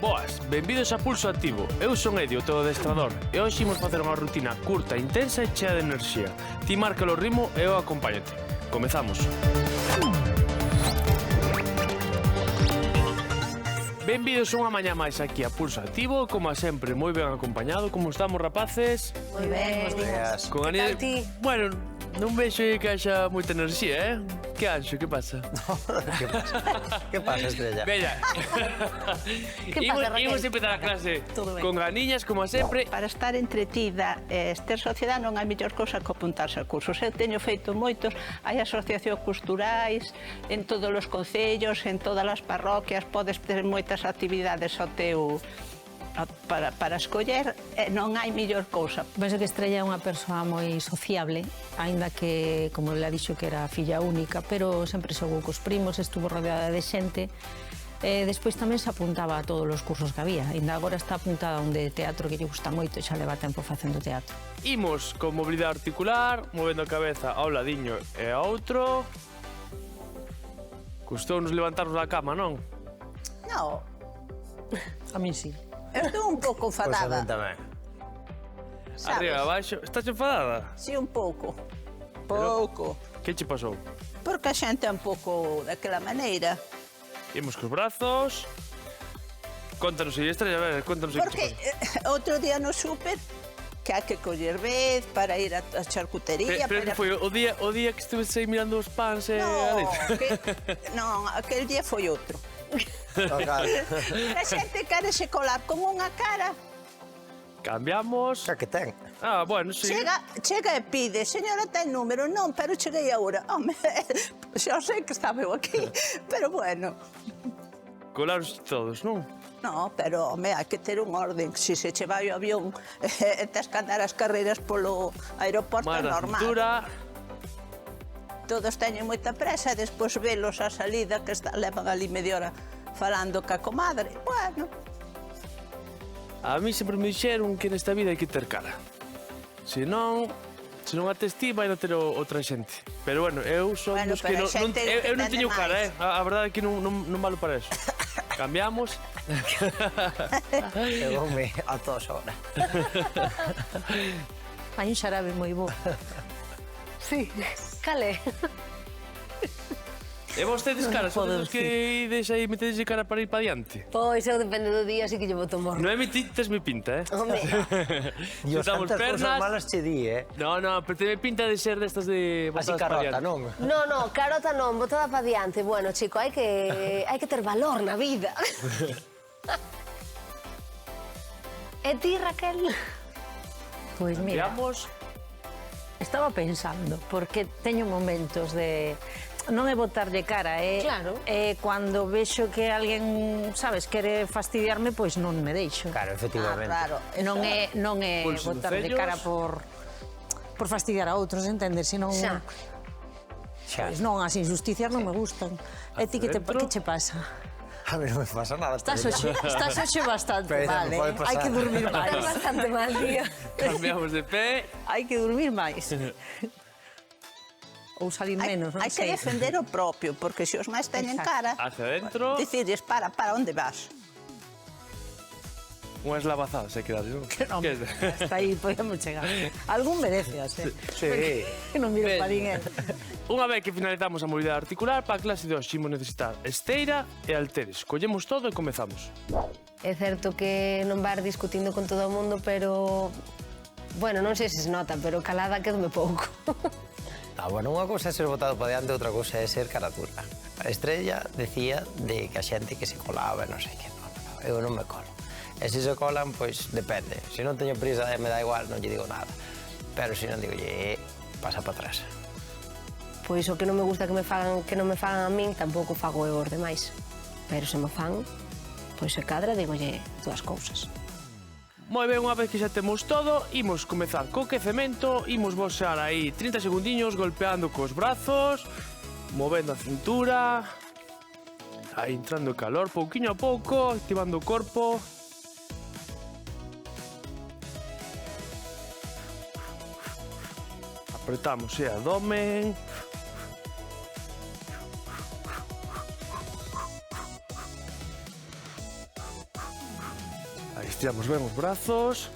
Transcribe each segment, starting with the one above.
Boas, benvidos a Pulso Activo. Eu son Edio, o teu adestrador, e hoxe imos facer unha rutina curta, intensa e chea de enerxía. Ti marca o ritmo e eu acompáñate. Comezamos. Benvidos unha mañá máis aquí a Pulso Activo, como a sempre, moi ben acompañado. Como estamos, rapaces? Moi ben, Buenos días. Con Que tal ti? Bueno, non vexo que haxa moita enerxía, Que anxo, que pasa? ¿Qué pasa? ¿Qué pasa, Estrella? Bella. Que pasa, Raquel? Imos empezar a clase Todo ben. con ganiñas, como a sempre. Para estar entretida e ter sociedade non hai mellor cousa que apuntarse a cursos. Eu teño feito moitos, hai asociacións culturais en todos os concellos, en todas as parroquias, podes ter moitas actividades ao teu para escoller, e non hai mellor cousa. Penso que Estrella é unha persoa moi sociable, aínda que, como le dixo que era filla única, pero sempre xogou cos primos, estuvo rodeada de xente. Despois tamén se apuntaba a todos os cursos que había. Ainda agora está apuntada a un de teatro que lle gusta moito, xa leva tempo facendo teatro. Imos con mobilidade articular, movendo a cabeza ao ladiño e a outro. Custounos levantarnos da cama, non? Non, A mí sí. eu estou un pouco Pues a mí enfadada, tamén. sabes? Arriba, abaixo. Estás enfadada? Si, un pouco. Pouco. Que che pasou? Porque a xente é un pouco daquela maneira. Imos cos brazos. Contanos, Estrella, a ver, contanos Porque outro día no súper que hai que coller vez para ir a charcutería. Pero que foi o día que estuves aí mirando os pans e a Non, leite? non, aquel día foi outro. A xente quere se colar con unha cara. Cambiamos. Xa que ten. Ah, bueno, sí. Chega e pide, señora, ten número? Non, pero cheguei agora. Home, xa sei que estaba eu aquí, pero bueno. Colaros todos, non? No, pero, home, hai que ter un orden. Si se che vai o avión e tes que andar as carreiras polo aeroporto, é Mara normal. cintura. Todos teñen moita presa e despois velos a salida que levan ali media hora falando ca comadre. Bueno, A mí sempre me dixeron que nesta vida hai que ter cara. Se non a tes ti, vai a ter outra xente. Pero bueno, eu son Bueno, dos que pero non, a xente eu non entende teño cara, máis. A verdade é que non valo para eso. Cambiamos. Pegoume a tos ahora. Hai un xarabe moi bo. Sí, cale. E vostedes, cara, son podo os que ides aí metedes cara para ir para diante. Pois eu depende do día, así que lle boto morro. Non é mi pinta, Home, E os Juntamos tantas pernas. cosas malas che di, No, pero te pinta de ser destas de Así botadas para carota, diante. non? no, carota non, botada pa diante. Bueno, chico, hai que ter valor na vida. E ti, Raquel? Pois mira, Cambiamos. estaba pensando, porque teño momentos de... Non é botarlle cara, Claro. Cando vexo que alguén, sabes, quere fastidiarme, pois non me deixo. Claro, efectivamente. claro. Non é Pulso de botarlle cellos. cara por fastidiar a outros, entendes? Senón, Xa. Xa. pois non, as injusticias non me gustan. E ti que dentro. che pasa? A mí non me pasa nada. Estás Estrella. hoxe bastante Pero mal, non pode pasar. Hai que dormir Estás máis. bastante mal, tío. Cambiamos de pé. Hai que dormir máis. Ou salir menos, non Hai que sei. defender o propio, porque se os máis teñen Exacto. cara, Hacia adentro. dicirles, para, onde vas? Unhas lavazadas hai que darlle, non? Non, Que es? hasta aí podemos chegar. Algún merece, Sí. Que non miro Ben. para ninguén. Unha vez que finalizamos a mobilidade articular, para a clase de hoxe imos necesitar esteira e halteres. Collemos todo e comezamos. É certo que non vas discutindo con todo o mundo, pero... Bueno, non sei se se nota, pero calada quedome pouco. Bueno, unha cousa é ser botado para diante, outra cousa é ser cara dura. A Estrella decía de que a xente que se colaba e non sei que. No, eu non me colo. E se se colan, pois depende. Se non teño prisa e me dá igual, non lle digo nada. Pero se non digo, pasa para atrás. Pois o que non me gusta que non me fagan a min, tampouco fago eu aos demais. Pero se me fan, pois se cadra, digolle dúas cousas. Moi ben, unha vez que xa temos todo, imos comezar co quecemento, imos boxar aí 30 segundiños golpeando cos brazos, movendo a cintura, aí entrando o calor pouquiño a pouco, activando o corpo. Apretamos o abdomen. Aí estiramos ben os brazos.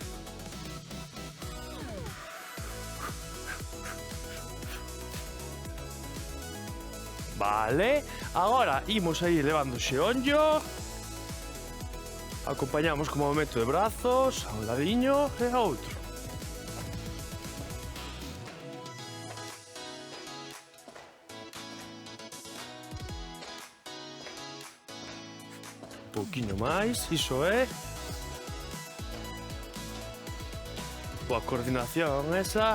Vale, agora imos aí levando xe onllo. Acompañamos co movimento de brazos, a un ladiño e a outro. Un pouquiño máis, iso é. Boa coordinación esa.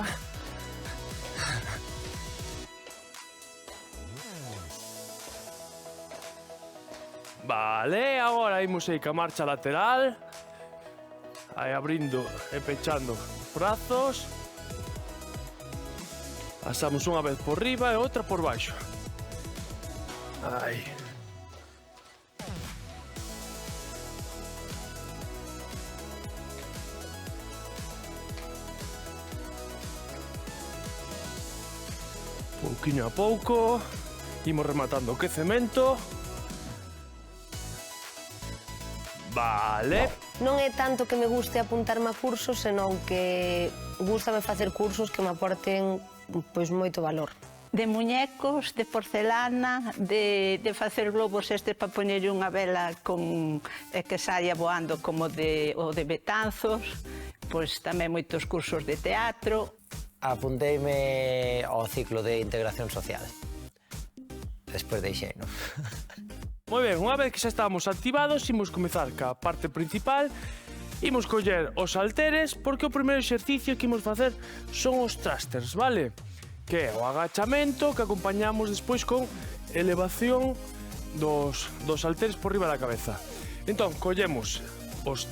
Vale, agora imos aí ca marcha lateral. Aí abrindo e pechando os brazos. Pasamos unha vez por riba e outra por baixo. Aí. Pouquiño a pouco. Imos rematando o quecemento. Vale. Non é tanto que me guste apuntarme a cursos, senón que gústame facer cursos que me aporten pois moito valor. De muñecos, de porcelana, de facer globos estes para poñerlle unha vela con que saia voando como o de Betanzos, pois tamén moitos cursos de teatro. Apunteime ao ciclo de integración social. Despois deixei, non? Moi ben, unha vez que xa estamos activados, imos comezar ca parte principal. Imos coller os halteres, porque o primeiro exercicio que imos facer son os thrusters, vale? Que é o agachamento que acompañamos despois con elevación dos halteres por riba da cabeza. Entón, collemos os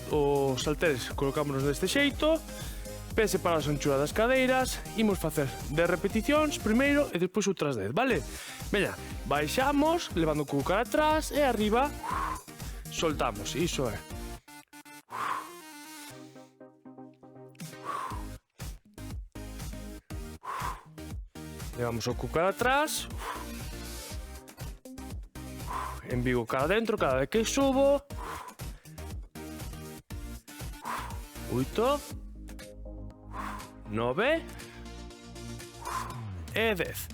halteres, colocámonos deste xeito, pés separados a anchura das cadeiras, imos facer 10 repeticións primeiro e despois outras 10, vale? Veña, baixamos, levando o cu cara atrás e arriba soltamos, iso é. Levamos o cu cara atrás, envigo cara dentro cada vez que subo. 8, 9 e 10.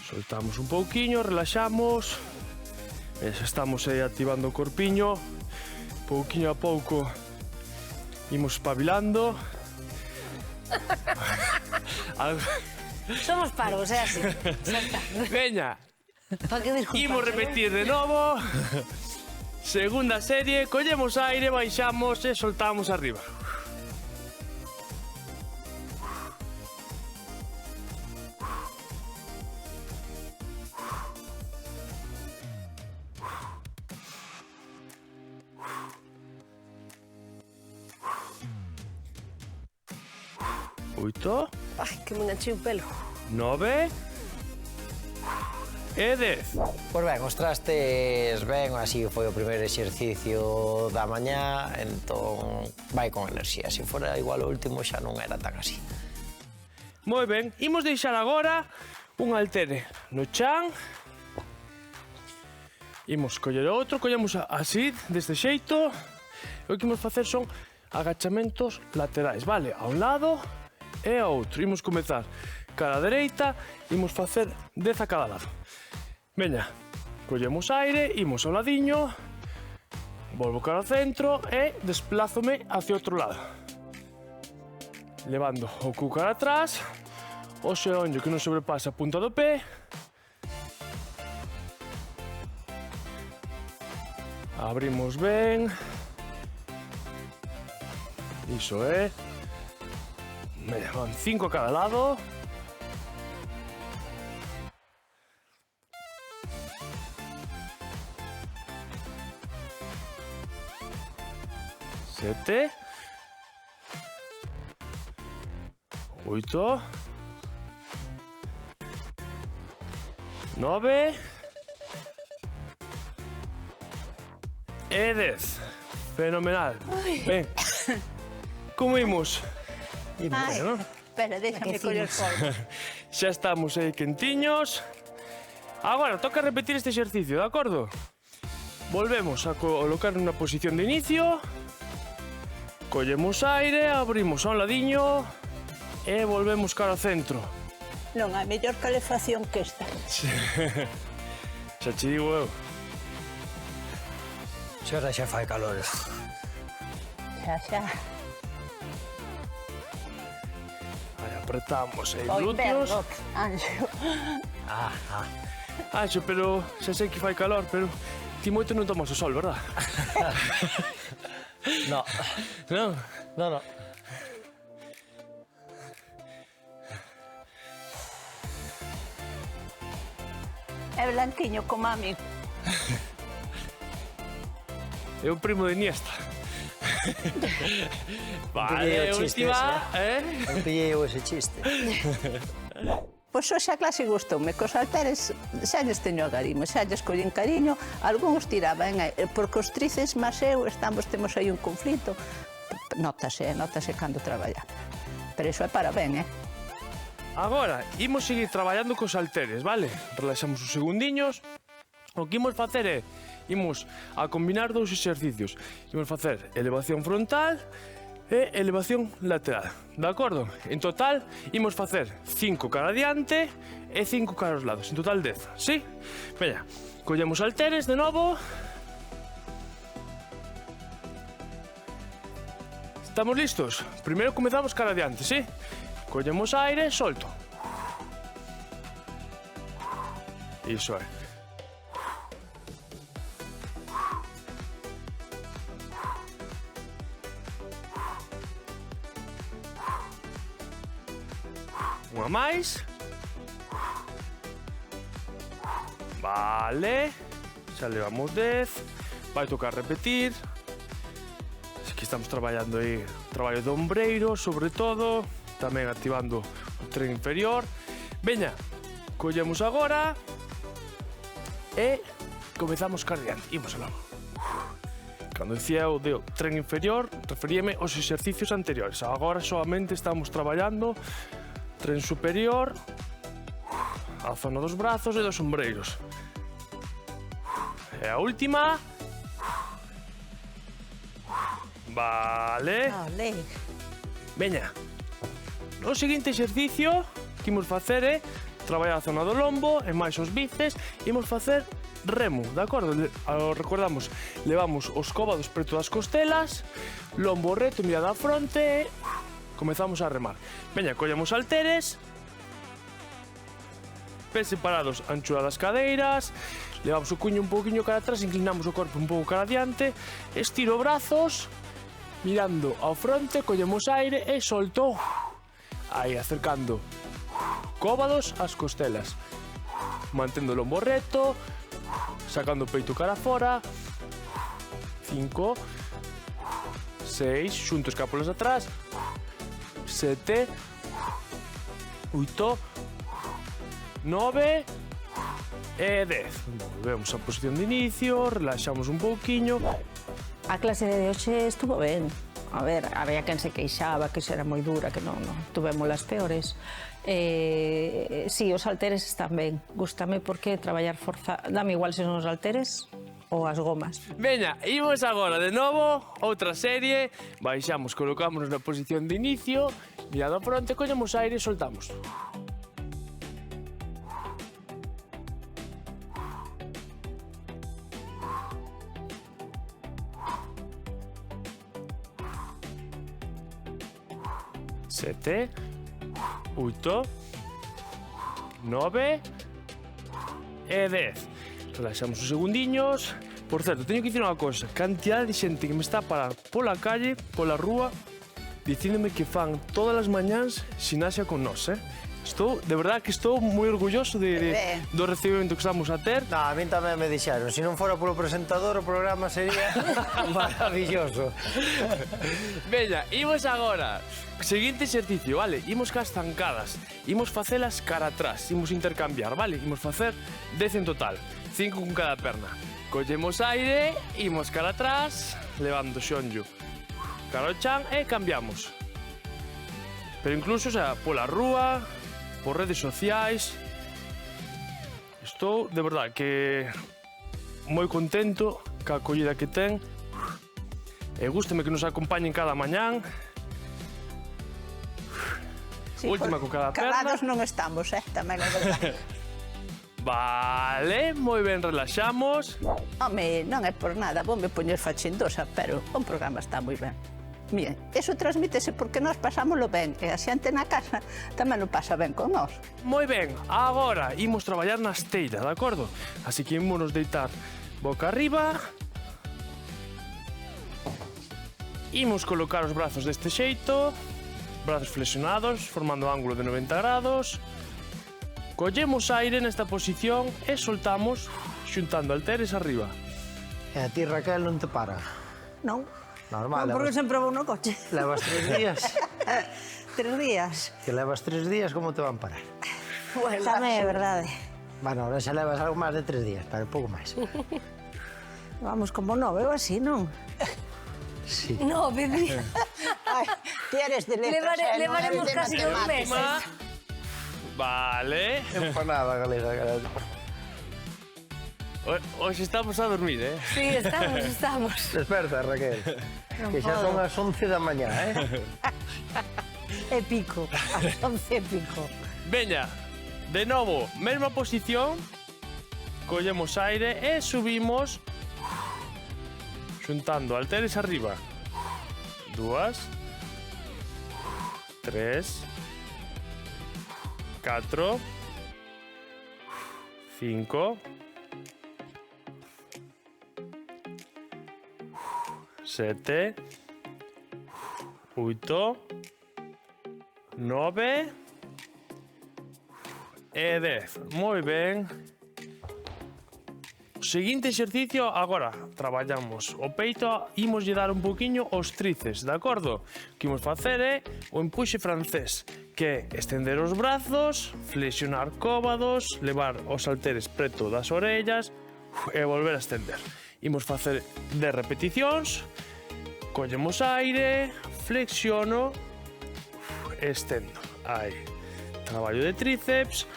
Soltamos un pouquiño, relaxamos. E xa estamos aí activando o corpiño. Pouquiño a pouco imos espabilando. Somos paros, é así. Veña, Pa que disculpas? imos repetir de novo. Segunda serie, collemos aire, baixamos e soltamos arriba. Oito, Ai, que me enganchei o pelo. 9 e 10. Pois ben, os trastes ben, así foi o primeiro exercicio da mañá, entón vai con enerxía. Se fora igual o último xa non era tan así. Moi ben, imos deixar agora un haltere no chan. Imos coller outro, collemos así, deste xeito. O que imos facer son agachamentos laterais, vale? A un lado e a outro. Imos comezar cara dereita, imos facer 10 a cada lado. Veña, collemos aire, imos ao ladiño, volvo cara ao centro e desplázome hacia outro lado. Levando o cu cara atrás, o xeonllo que non sobrepasa a punta do pé. Abrimos ben. Iso é. Van 5 a cada lado. Sete. 8. 9. E 10. Fenomenal. Ben. Como imos? Ai, Bueno. espera, déjame coller polvo. Xa estamos aí quentiños. Agora, toca repetir este exercicio, de acordo? Volvemos a colocar unha posición de inicio. Collemos aire, abrimos a un ladiño e volvemos cara ao centro. Non hai mellor calefacción que esta. Xa che digo eu. Xa ora xa fai calor. Xa. Aí apretamos aí O glúteos. inverno, Anxo. Anxo, pero xa sei que fai calor, pero ti moito non tomas o sol, verdad? No, Non? no. É blanquiño como a mí. É o primo de Iniesta. pillei Vale, o chiste última, Non pillei eu ese chiste. Pois hoxe a clase gustoume, cos halteres xa lles teño agarimo, xa lles collín cariño, algúns tiraban, porque os trices máis eu temos aí un conflito, notase cando traballamos. Pero iso é para ben, Agora, imos seguir traballando cos halteres, vale? Relaxamos os segundiños. O que imos facer é, imos a combinar dous exercicios. Imos facer elevación frontal e elevación lateral, de acordo? En total, imos facer 5 cara adiante e 5 cara aos lados. En total 10, sí? Veña, collemos halteres de novo. Estamos listos? Primeiro comezamos cara adiante, sí? Collemos aire, solto. Iso é. Unha máis. Vale. Xa levamos 10. Vai tocar repetir. Aquí estamos traballando aí traballo de ombreiro, sobre todo. Tamén activando o tren inferior. Veña, collemos agora e comezamos cardiante. Imos algo. Cando dicía o de tren inferior, referíame aos exercicios anteriores. Agora solamente estamos traballando tren superior, a zona dos brazos e dos ombreiros. E a última. Vale. Veña. O seguinte exercicio que imos facer é traballar a zona do lombo e máis os bíceps. Imos facer remo, de acordo? Recordamos, levamos os cóbados preto das costelas, lombo reto, mirada á fronte e comezamos a remar. Veña, collemos halteres, pés separados, anchura das cadeiras, levamos o cuño un pouquiño cara atrás, inclinamos o corpo un pouco cara adiante, estiro brazos, mirando ao fronte, collemos aire e solto. Aí, acercando cóbados ás costelas. Mantendo o lombo reto, sacando o peito cara fora. 5, 6, xunto escápulas atrás. 7, 8, 9 e 10. Volvemos á posición de inicio, relaxamos un pouquiño. A clase de hoxe estuvo ben. A ver, había quen se queixaba, que xa era moi dura, que non tuvemos as peores. Sí, os halteres están ben. Gústame porque traballar forza... Dame igual se son os halteres ou as gomas. Veña, imos agora de novo, outra serie. Baixamos, colocámonos na posición de inicio, mirado a fronte, collemos aire e soltamos. Sete, 8, 9 e 10. Relaxamos os segundiños. Por certo, teño que dicir unha cosa. Cantidad de xente que me está a parar pola calle, pola rúa, dicíndome que fan todas as mañáns xinaxia con nós, Estou, de verdade que estou moi orgulloso do recibimento que estamos a ter. A min tamén me dixeron, se non fora polo presentador o programa sería maravilloso. Veña, imos agora. Seguinte exercicio, vale? Imos cas zancadas. Imos facelas cara atrás. Imos intercambiar, vale? Imos facer 10 en total. 5 con cada perna. Collemos aire, imos cara atrás, levando xonllo cara ao chan e cambiamos. Pero incluso, o sea, pola rúa, por redes sociais. Estou, de verdade, que moi contento ca acollida que ten. E gústame que nos acompañen cada mañán. Última con cada perna. Calados non estamos, tamén é verdade. Vale, moi ben, relaxamos. Home, non é por nada, vou me poñer fachendosa, pero o programa está moi ben. Mire, eso transmítese porque nós pasámoslo ben, e a xente na casa tamén lo pasa ben con nós. Moi ben, agora imos traballar na esteira, de acordo? Así que imos deitar boca arriba. Imos colocar os brazos deste xeito, brazos flexionados, formando ángulo de 90 grados. Collemos aire nesta posición e soltamos xuntando halteres arriba. E a ti, Raquel, non te para? Non. Normal, Non, porque sempre vou no coche. levas 3 días. 3 días. Que levas 3 días, como te van parar? Bueno, tamén é verdade. Bueno, ahora xa levas algo máis de 3 días, pero pouco máis. Vamos como 9 ou así, non? Sí. 9 días. Ai, ti eres de letras, Levaremos casi un mes. Vale. Empanada galega, caralho. Hoxe estamos a dormir, Sí, estamos. Desperta, Raquel. Que xa son as 11 da mañá, É pico. As 11 é pico. Veña, de novo, mesma posición. Collemos aire e subimos xuntando halteres arriba. 2, 3, 4, 5, 7, 8, 9 e 10. Moi ben. O seguinte exercicio, agora traballamos o peito, imos lle dar un poquinho os tríceps, de acordo? O que imos facer é o empuxe francés, que é estender os brazos, flexionar cóbados, levar os halteres preto das orellas e volver a estender. Imos facer 10 repeticións, collemos aire, flexiono, estendo. Aí, traballo de tríceps.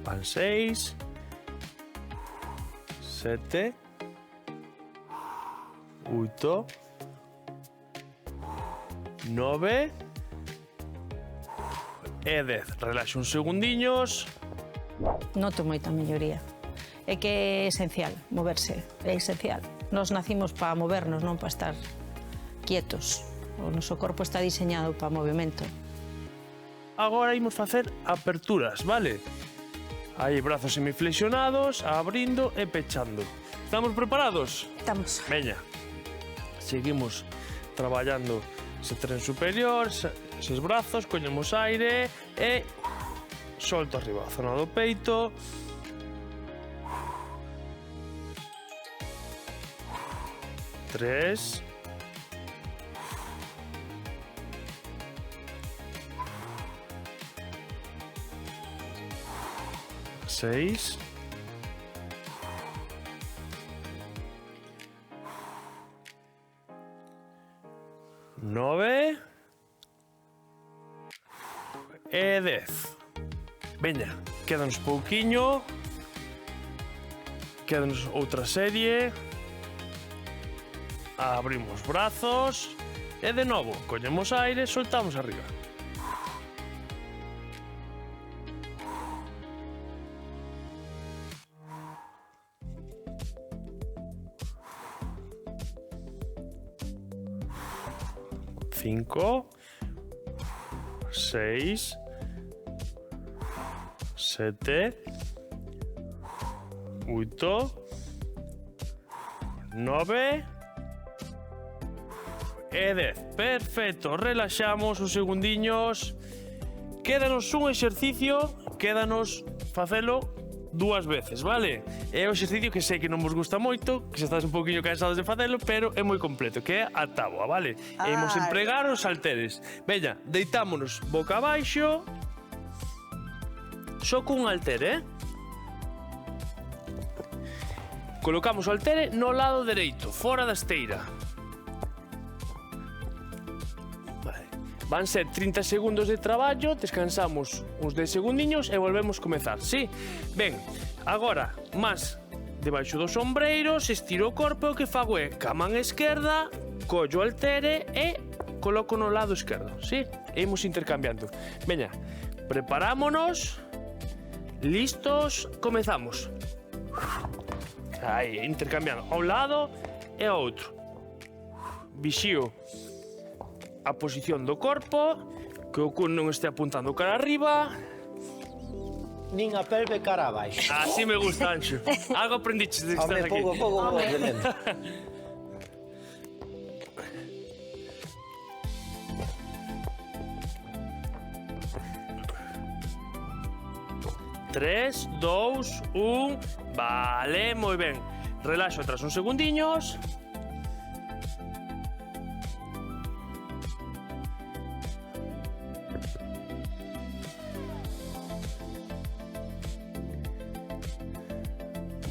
Van 6, 7, 8, 9 e 10. Relaxa uns segundiños. Noto moita melloría. É que é esencial moverse, é esencial. Nos nacimos para movernos, non para estar quietos. O noso corpo está diseñado para movimento. Agora imos facer aperturas, vale? Aí, brazos semiflexionados, abrindo e pechando. Estamos preparados? Estamos. Veña. Seguimos traballando ese tren superior, eses brazos, collemos aire e solto arriba, a zona do peito. Tres. 6. 9 e 10. Veña, quédanos pouquiño. Quédanos outra serie. Abrimos brazos e de novo collemos aire, soltamos arriba. Cinco, 6, 7, 8, 9 e 10. Perfecto, relaxamos uns segundiños. Quédanos un exercicio, quédanos facelo 2 veces, vale? É o exercicio que sei que non vos gusta moito, que se estás un poquinho cansados de facelo, pero é moi completo, que é a táboa, vale? E imos empregar os halteres. Veña, deitámonos boca abaixo, só cun halter, Colocamos o haltere no lado dereito, fora da esteira. Vale. Van ser 30 segundos de traballo, descansamos uns 10 segundiños e volvemos comezar, sí? Ben, agora, máis debaixo dos ombreiros, estiro o corpo, o que fago é ca man esquerda, collo o haltere e coloco no lado esquerdo, sí? E imos intercambiando. Veña, preparámonos, listos, comezamos. Aí, intercambiando a un lado e ao outro. Vixío a posición do corpo, que o cu non este apuntando cara arriba. Nin a pelve cara abaixo. Así me gusta, Anxo. Algo aprendiches de que estás Hombre, aquí. pouco vou aprendendo. Tres, dous, un... Vale, moi ben. Relaxo atrás uns segundiños.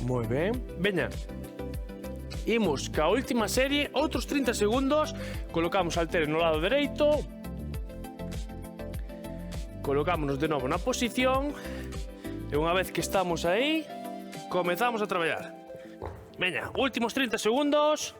Moi ben. Veña. Imos ca última serie, outros 30 segundos. Colocamos haltere no lado dereito. Colocámonos de novo na posición. E unha vez que estamos aí, comezamos a traballar. Veña, últimos 30 segundos.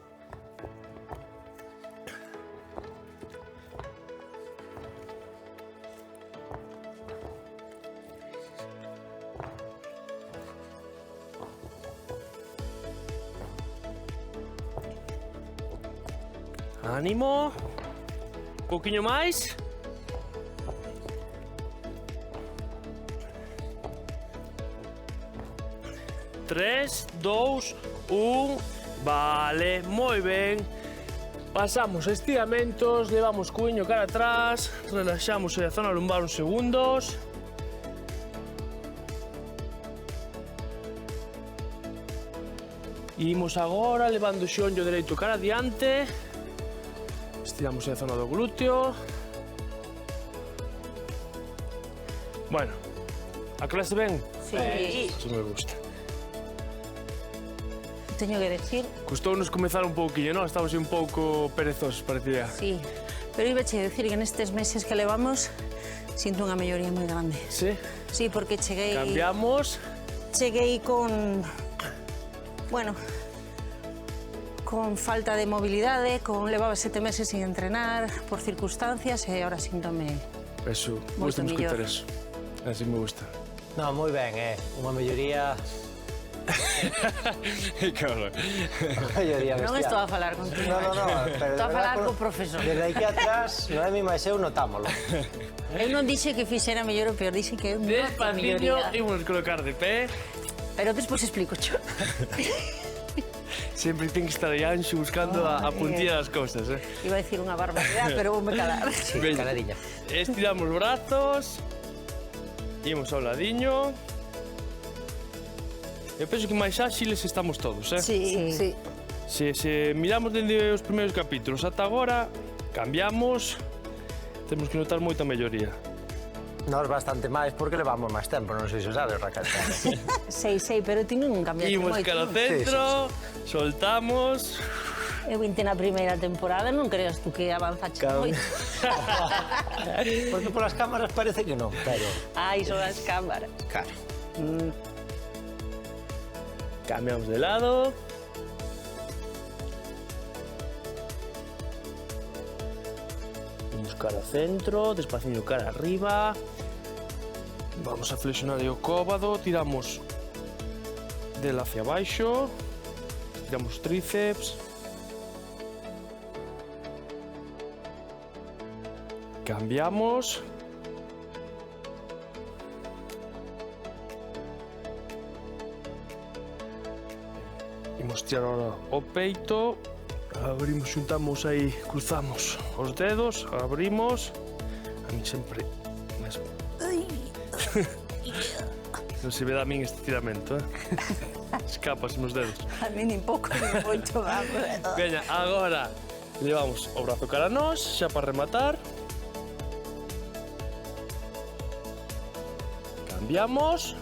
Ánimo. Un poquinho máis. Tres, dous, un... Vale, moi ben. Pasamos estiramentos, levamos cuiño cara atrás, relaxamos a zona lumbar uns segundos. Imos agora levando o xeonllo dereito cara adiante. Estiramos a zona do glúteo. Bueno, a clase ben? Sí. Eso me gusta. Teño que decir, Custounos comezar un pouquiño, non? Estamos un pouco perezosos, parecía. sí. Pero iba a decir que nestes meses que levamos sinto unha melloría moi grande. Sí? Sí, porque cheguei con... Bueno, con falta de movilidade, levaba 7 meses sin entrenar por circunstancias e ahora síntome... Eso, Moito gusta escutar mellor. eso. Así me gusta. Non, moi ben, unha melloría... Cabrón. melloría Non bestial. estou a falar contigo. No, pero Estou a de falar verdad, co profesor. Desde aquí atrás, Noemi máis eu notámolo. Eu non dixe que fixera mellor ou peor, dixe que é unha Despaciño, melloría. imos colocar de pé. Pero despois explico, cho. Sempre ten que estar aí Anxo buscando a puntilla das cousas, eh? Iba a decir unha barbaridade, pero voume calar. Sí, Veña. caladiña. Estiramos brazos. Imos ao ladiño. Eu penso que máis áxiles estamos todos, eh? Sí. Se miramos dende os primeiros capítulos ata agora, cambiamos, temos que notar moita melloría. Nós bastante máis porque levamos máis tempo, non sei se sabes, Raquel. Sei, pero ti non cambiaste Imos moito. cara ao centro, soltamos. Eu vinte na primeira temporada, non creas tú que avanzaste moito. Porque polas cámaras parece que non, pero... Ai, son as cámaras. Claro. Cambiamos de lado. Imos cara ao centro, despaciño cara arriba. Vamos a flexionar o cóbado, tiramos dela hacia abaixo. Tiramos tríceps. Cambiamos. Imos tirar ahora o peito. Abrimos, xuntamos aí, cruzamos os dedos, abrimos. A mí sempre... Non se ve a min este tiramento, eh? Escapas nos dedos. A mí nin pouco, nin moito, vamos. Veña, agora levamos o brazo cara a nós, xa para rematar. Cambiamos.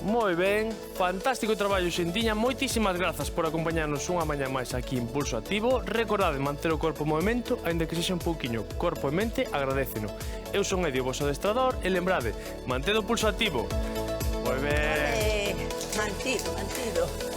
Moi ben, fantástico traballo, xentiña. Moitísimas grazas por acompañarnos unha mañá máis aquí en Pulso Activo. Recordade manter o corpo en movimento, aínda que sexa un pouquiño corpo e mente, agradéceno. Eu son Edio, vosso adestrador, e lembrade, mantedo o pulso activo. Moi ben. Mantido.